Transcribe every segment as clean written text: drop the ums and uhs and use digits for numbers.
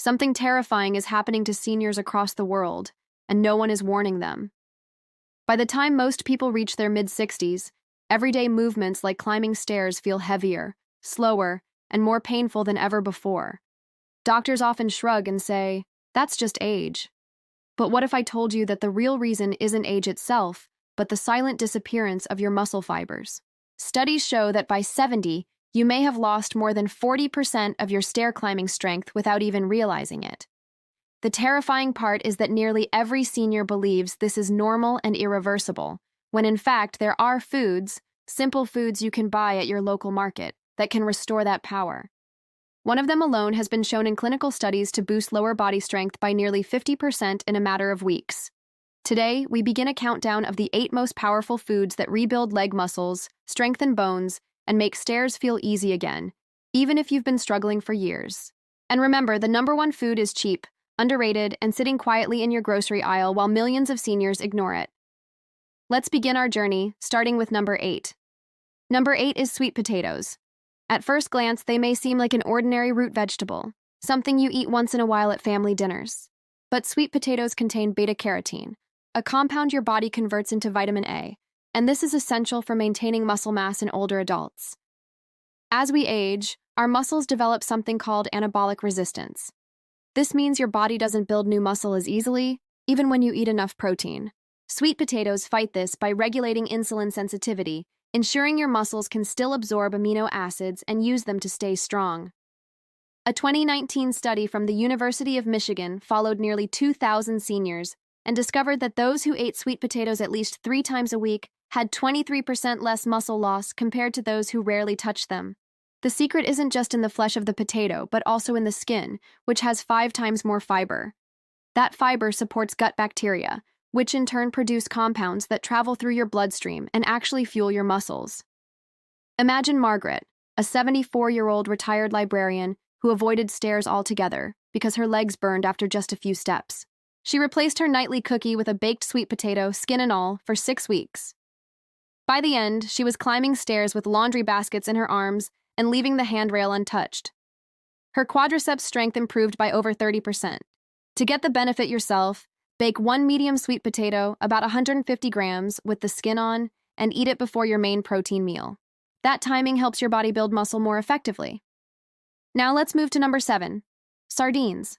Something terrifying is happening to seniors across the world, and no one is warning them. By the time most people reach their mid-60s, everyday movements like climbing stairs feel heavier, slower, and more painful than ever before. Doctors often shrug and say, "That's just age." But what if I told you that the real reason isn't age itself, but the silent disappearance of your muscle fibers? Studies show that by 70, you may have lost more than 40% of your stair climbing strength without even realizing it. The terrifying part is that nearly every senior believes this is normal and irreversible, when in fact there are foods, simple foods you can buy at your local market, that can restore that power. One of them alone has been shown in clinical studies to boost lower body strength by nearly 50% in a matter of weeks. Today, we begin a countdown of the 8 most powerful foods that rebuild leg muscles, strengthen bones, and make stairs feel easy again, even if you've been struggling for years. And remember, the number one food is cheap, underrated, and sitting quietly in your grocery aisle while millions of seniors ignore it. Let's begin our journey, starting with number 8. Number 8 is sweet potatoes. At first glance, they may seem like an ordinary root vegetable, something you eat once in a while at family dinners. But sweet potatoes contain beta-carotene, a compound your body converts into vitamin A, and this is essential for maintaining muscle mass in older adults. As we age, our muscles develop something called anabolic resistance. This means your body doesn't build new muscle as easily, even when you eat enough protein. Sweet potatoes fight this by regulating insulin sensitivity, ensuring your muscles can still absorb amino acids and use them to stay strong. A 2019 study from the University of Michigan followed nearly 2,000 seniors and discovered that those who ate sweet potatoes at least 3 times a week had 23% less muscle loss compared to those who rarely touched them. The secret isn't just in the flesh of the potato, but also in the skin, which has 5 times more fiber. That fiber supports gut bacteria, which in turn produce compounds that travel through your bloodstream and actually fuel your muscles. Imagine Margaret, a 74-year-old retired librarian who avoided stairs altogether because her legs burned after just a few steps. She replaced her nightly cookie with a baked sweet potato, skin and all, for 6 weeks. By the end, she was climbing stairs with laundry baskets in her arms and leaving the handrail untouched. Her quadriceps strength improved by over 30%. To get the benefit yourself, bake 1 medium sweet potato, about 150 grams, with the skin on, and eat it before your main protein meal. That timing helps your body build muscle more effectively. Now let's move to number 7, sardines.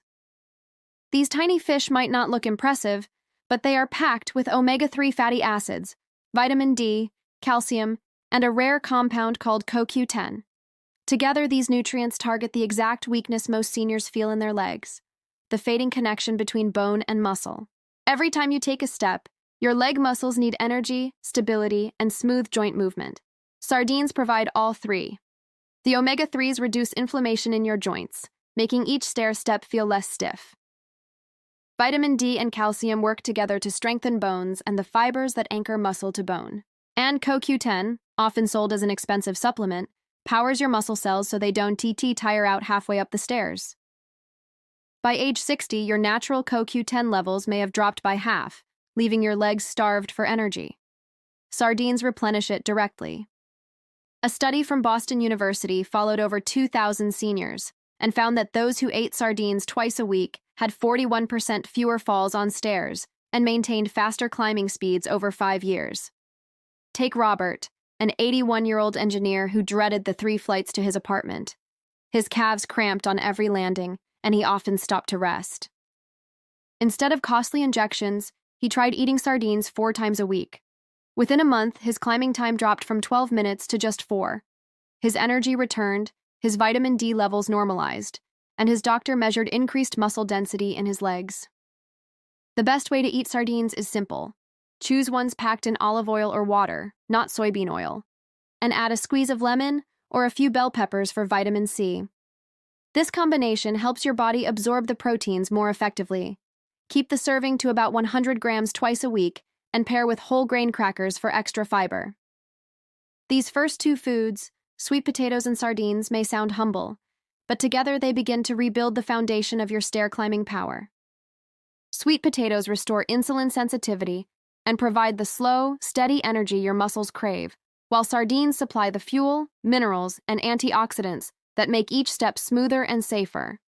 These tiny fish might not look impressive, but they are packed with omega-3 fatty acids, vitamin D, calcium, and a rare compound called CoQ10. Together, these nutrients target the exact weakness most seniors feel in their legs, the fading connection between bone and muscle. Every time you take a step, your leg muscles need energy, stability, and smooth joint movement. Sardines provide all 3. The omega-3s reduce inflammation in your joints, making each stair step feel less stiff. Vitamin D and calcium work together to strengthen bones and the fibers that anchor muscle to bone. And CoQ10, often sold as an expensive supplement, powers your muscle cells so they don't tire out halfway up the stairs. By age 60, your natural CoQ10 levels may have dropped by half, leaving your legs starved for energy. Sardines replenish it directly. A study from Boston University followed over 2,000 seniors and found that those who ate sardines twice a week had 41% fewer falls on stairs and maintained faster climbing speeds over 5 years. Take Robert, an 81-year-old engineer who dreaded the 3 flights to his apartment. His calves cramped on every landing, and he often stopped to rest. Instead of costly injections, he tried eating sardines 4 times a week. Within a month, his climbing time dropped from 12 minutes to just 4. His energy returned, his vitamin D levels normalized, and his doctor measured increased muscle density in his legs. The best way to eat sardines is simple. Choose ones packed in olive oil or water, not soybean oil, and add a squeeze of lemon or a few bell peppers for vitamin C. This combination helps your body absorb the proteins more effectively. Keep the serving to about 100 grams twice a week and pair with whole grain crackers for extra fiber. These first 2 foods, sweet potatoes and sardines, may sound humble, but together they begin to rebuild the foundation of your stair-climbing power. Sweet potatoes restore insulin sensitivity and provide the slow, steady energy your muscles crave, while sardines supply the fuel, minerals, and antioxidants that make each step smoother and safer.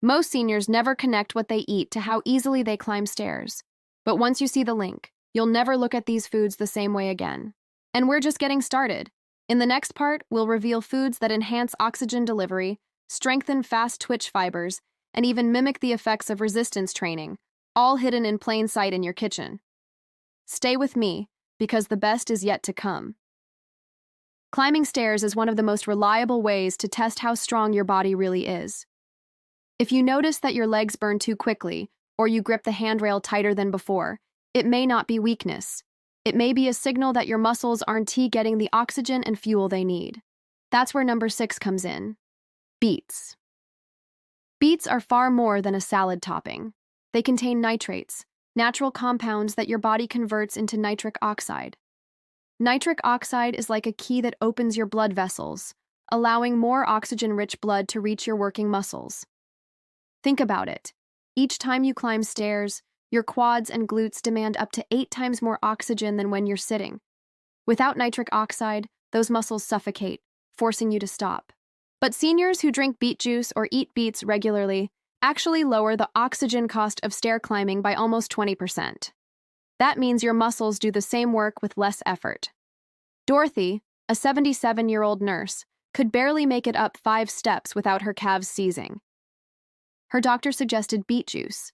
Most seniors never connect what they eat to how easily they climb stairs. But once you see the link, you'll never look at these foods the same way again. And we're just getting started. In the next part, we'll reveal foods that enhance oxygen delivery, strengthen fast twitch fibers, and even mimic the effects of resistance training, all hidden in plain sight in your kitchen. Stay with me, because the best is yet to come. Climbing stairs is one of the most reliable ways to test how strong your body really is. If you notice that your legs burn too quickly, or you grip the handrail tighter than before, it may not be weakness. It may be a signal that your muscles aren't getting the oxygen and fuel they need. That's where number 6 comes in. Beets. Beets are far more than a salad topping. They contain nitrates, natural compounds that your body converts into nitric oxide. Nitric oxide is like a key that opens your blood vessels, allowing more oxygen-rich blood to reach your working muscles. Think about it. Each time you climb stairs, your quads and glutes demand up to 8 times more oxygen than when you're sitting. Without nitric oxide, those muscles suffocate, forcing you to stop. But seniors who drink beet juice or eat beets regularly actually lower the oxygen cost of stair climbing by almost 20%. That means your muscles do the same work with less effort. Dorothy, a 77-year-old nurse, could barely make it up 5 steps without her calves seizing. Her doctor suggested beet juice.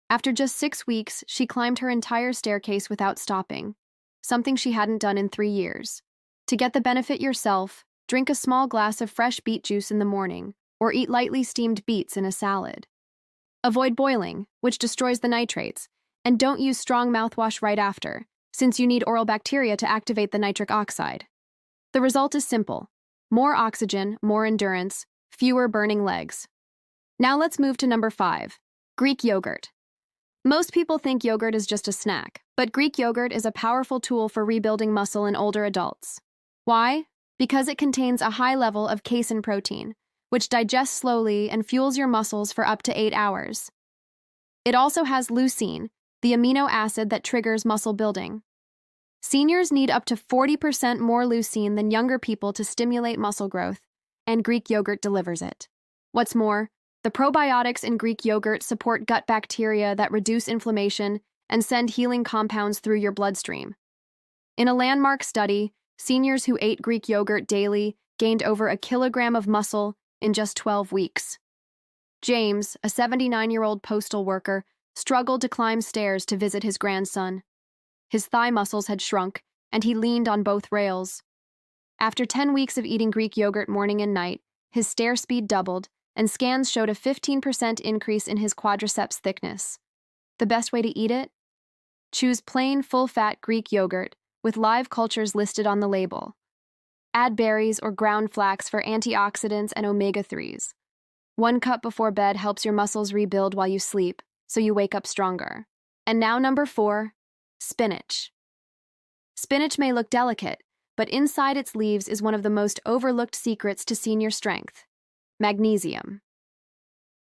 After just 6 weeks, she climbed her entire staircase without stopping, something she hadn't done in 3 years. To get the benefit yourself, drink a small glass of fresh beet juice in the morning, or eat lightly steamed beets in a salad. Avoid boiling, which destroys the nitrates, and don't use strong mouthwash right after, since you need oral bacteria to activate the nitric oxide. The result is simple: more oxygen, more endurance, fewer burning legs. Now let's move to number 5, Greek yogurt. Most people think yogurt is just a snack, but Greek yogurt is a powerful tool for rebuilding muscle in older adults. Why? Because it contains a high level of casein protein, which digests slowly and fuels your muscles for up to 8 hours. It also has leucine, the amino acid that triggers muscle building. Seniors need up to 40% more leucine than younger people to stimulate muscle growth, and Greek yogurt delivers it. What's more, the probiotics in Greek yogurt support gut bacteria that reduce inflammation and send healing compounds through your bloodstream. In a landmark study, seniors who ate Greek yogurt daily gained over 1 kilogram of muscle in just 12 weeks. James, a 79-year-old postal worker, struggled to climb stairs to visit his grandson. His thigh muscles had shrunk, and he leaned on both rails. After 10 weeks of eating Greek yogurt morning and night, his stair speed doubled, and scans showed a 15% increase in his quadriceps thickness. The best way to eat it? Choose plain, full-fat Greek yogurt with live cultures listed on the label. Add berries or ground flax for antioxidants and omega-3s. 1 cup before bed helps your muscles rebuild while you sleep, so you wake up stronger. And now number 4, spinach. Spinach may look delicate, but inside its leaves is one of the most overlooked secrets to senior strength: magnesium.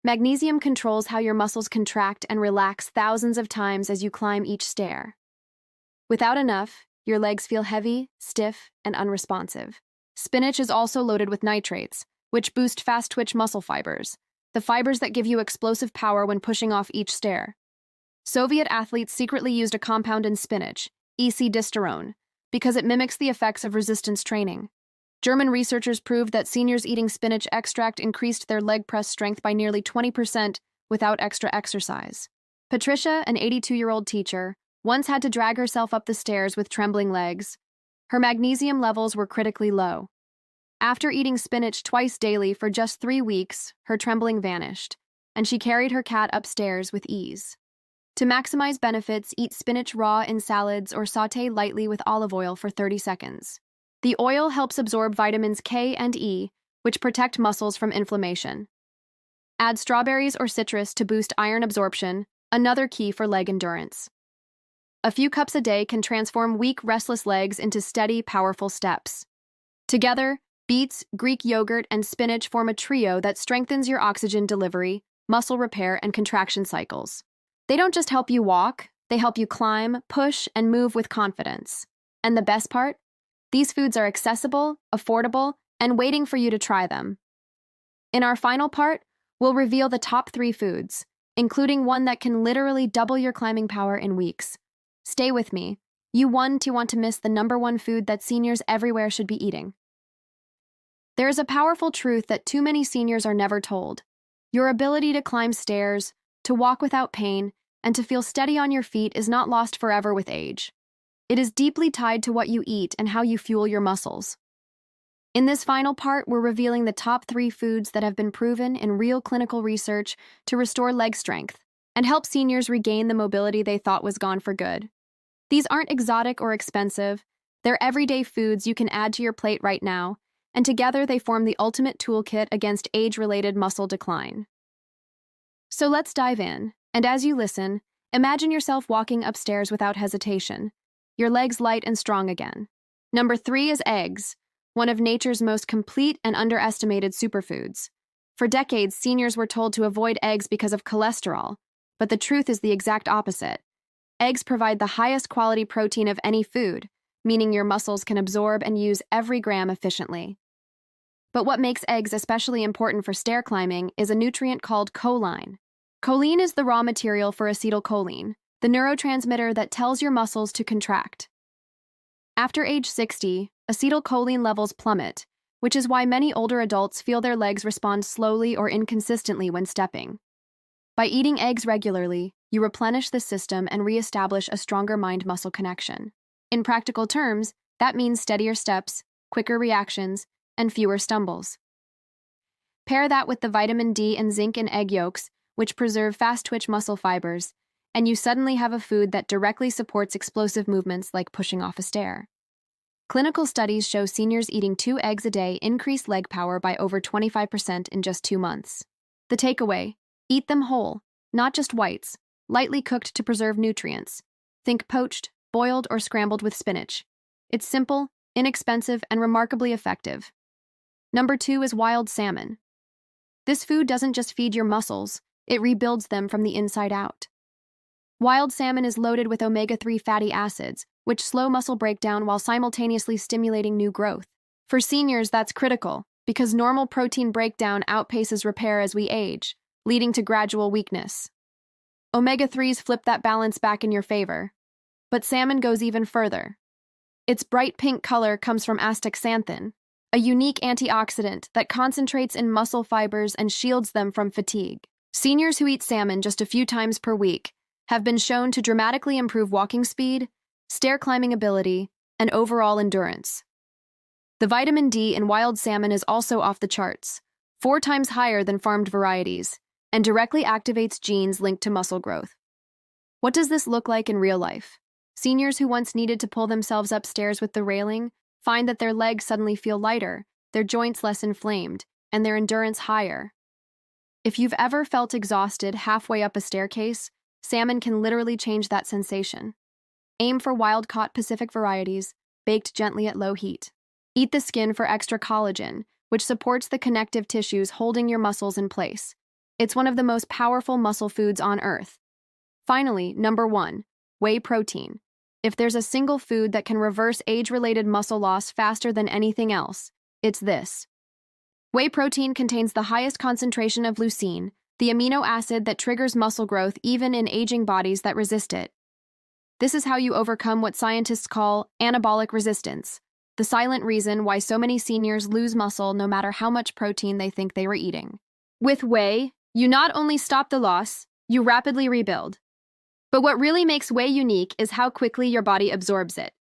Magnesium controls how your muscles contract and relax thousands of times as you climb each stair. Without enough, your legs feel heavy, stiff, and unresponsive. Spinach is also loaded with nitrates, which boost fast-twitch muscle fibers, the fibers that give you explosive power when pushing off each stair. Soviet athletes secretly used a compound in spinach, EC-disterone, because it mimics the effects of resistance training. German researchers proved that seniors eating spinach extract increased their leg press strength by nearly 20% without extra exercise. Patricia, an 82-year-old teacher, once had to drag herself up the stairs with trembling legs. Her magnesium levels were critically low. After eating spinach twice daily for just 3 weeks, her trembling vanished, and she carried her cat upstairs with ease. To maximize benefits, eat spinach raw in salads or sauté lightly with olive oil for 30 seconds. The oil helps absorb vitamins K and E, which protect muscles from inflammation. Add strawberries or citrus to boost iron absorption, another key for leg endurance. A few cups a day can transform weak, restless legs into steady, powerful steps. Together, beets, Greek yogurt, and spinach form a trio that strengthens your oxygen delivery, muscle repair, and contraction cycles. They don't just help you walk, they help you climb, push, and move with confidence. And the best part? These foods are accessible, affordable, and waiting for you to try them. In our final part, We'll reveal the top 3 foods, including one that can literally double your climbing power in weeks. Stay with me. You won't want to miss the #1 food that seniors everywhere should be eating. There is a powerful truth that too many seniors are never told. Your ability to climb stairs, to walk without pain, and to feel steady on your feet is not lost forever with age. It is deeply tied to what you eat and how you fuel your muscles. In this final part, we're revealing the top 3 foods that have been proven in real clinical research to restore leg strength and help seniors regain the mobility they thought was gone for good. These aren't exotic or expensive. They're everyday foods you can add to your plate right now, and together they form the ultimate toolkit against age-related muscle decline. So let's dive in, and as you listen, imagine yourself walking upstairs without hesitation, your legs light and strong again. Number 3 is eggs, one of nature's most complete and underestimated superfoods. For decades, seniors were told to avoid eggs because of cholesterol, but the truth is the exact opposite. Eggs provide the highest quality protein of any food, meaning your muscles can absorb and use every gram efficiently. But what makes eggs especially important for stair climbing is a nutrient called choline. Choline is the raw material for acetylcholine, the neurotransmitter that tells your muscles to contract. After age 60, acetylcholine levels plummet, which is why many older adults feel their legs respond slowly or inconsistently when stepping. By eating eggs regularly, you replenish the system and reestablish a stronger mind-muscle connection. In practical terms, that means steadier steps, quicker reactions, and fewer stumbles. Pair that with the vitamin D and zinc in egg yolks, which preserve fast-twitch muscle fibers, and you suddenly have a food that directly supports explosive movements like pushing off a stair. Clinical studies show seniors eating 2 eggs a day increase leg power by over 25% in just 2 months. The takeaway: eat them whole, not just whites, lightly cooked to preserve nutrients. Think poached, boiled, or scrambled with spinach. It's simple, inexpensive, and remarkably effective. Number 2 is wild salmon. This food doesn't just feed your muscles, it rebuilds them from the inside out. Wild salmon is loaded with omega-3 fatty acids, which slow muscle breakdown while simultaneously stimulating new growth. For seniors, that's critical, because normal protein breakdown outpaces repair as we age, leading to gradual weakness. Omega-3s flip that balance back in your favor. But salmon goes even further. Its bright pink color comes from astaxanthin, a unique antioxidant that concentrates in muscle fibers and shields them from fatigue. Seniors who eat salmon just a few times per week have been shown to dramatically improve walking speed, stair climbing ability, and overall endurance. The vitamin D in wild salmon is also off the charts, 4 times higher than farmed varieties, and directly activates genes linked to muscle growth. What does this look like in real life? Seniors who once needed to pull themselves upstairs with the railing find that their legs suddenly feel lighter, their joints less inflamed, and their endurance higher. If you've ever felt exhausted halfway up a staircase, salmon can literally change that sensation. Aim for wild-caught Pacific varieties, baked gently at low heat. Eat the skin for extra collagen, which supports the connective tissues holding your muscles in place. It's one of the most powerful muscle foods on Earth. Finally, number 1, whey protein. If there's a single food that can reverse age-related muscle loss faster than anything else, it's this. Whey protein contains the highest concentration of leucine, the amino acid that triggers muscle growth even in aging bodies that resist it. This is how you overcome what scientists call anabolic resistance, the silent reason why so many seniors lose muscle no matter how much protein they think they were eating. With whey, you not only stop the loss, you rapidly rebuild. But what really makes whey unique is how quickly your body absorbs it.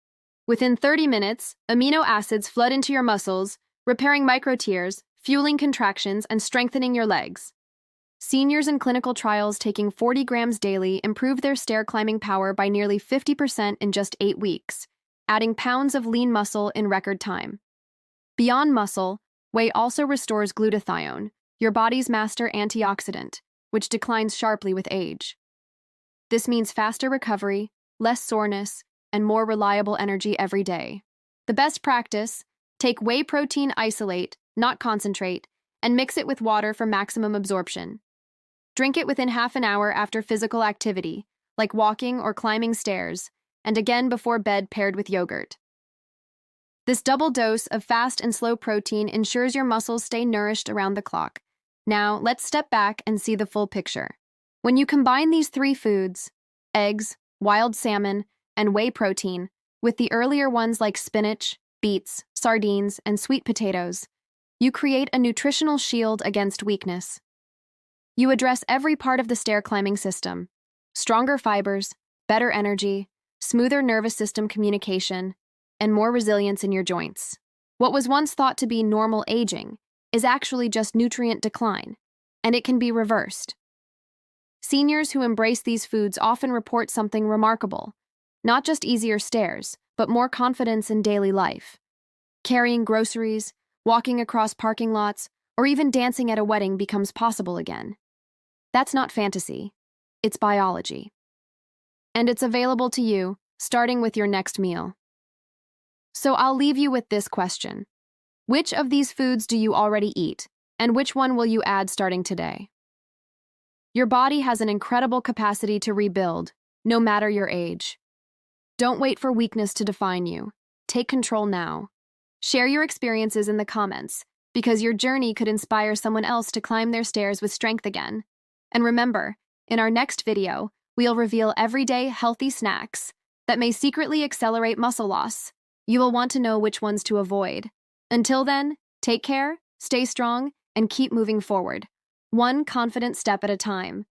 Within 30 minutes, amino acids flood into your muscles, repairing microtears, fueling contractions, and strengthening your legs. Seniors in clinical trials taking 40 grams daily improved their stair climbing power by nearly 50% in just 8 weeks, adding pounds of lean muscle in record time. Beyond muscle, whey also restores glutathione, your body's master antioxidant, which declines sharply with age. This means faster recovery, less soreness, and more reliable energy every day. The best practice: take whey protein isolate, not concentrate, and mix it with water for maximum absorption. Drink it within half an hour after physical activity, like walking or climbing stairs, and again before bed paired with yogurt. This double dose of fast and slow protein ensures your muscles stay nourished around the clock, Now, let's step back and see the full picture. When you combine these three foods, eggs, wild salmon, and whey protein, with the earlier ones like spinach, beets, sardines, and sweet potatoes, you create a nutritional shield against weakness. You address every part of the stair-climbing system: stronger fibers, better energy, smoother nervous system communication, and more resilience in your joints. What was once thought to be normal aging is actually just nutrient decline, and it can be reversed. Seniors who embrace these foods often report something remarkable: not just easier stairs, but more confidence in daily life. Carrying groceries, walking across parking lots, or even dancing at a wedding becomes possible again. That's not fantasy, it's biology. And it's available to you, starting with your next meal. So I'll leave you with this question. Which of these foods do you already eat, and which one will you add starting today? Your body has an incredible capacity to rebuild, no matter your age. Don't wait for weakness to define you. Take control now. Share your experiences in the comments, because your journey could inspire someone else to climb their stairs with strength again. And remember, in our next video, we'll reveal everyday healthy snacks that may secretly accelerate muscle loss. You will want to know which ones to avoid. Until then, take care, stay strong, and keep moving forward, one confident step at a time.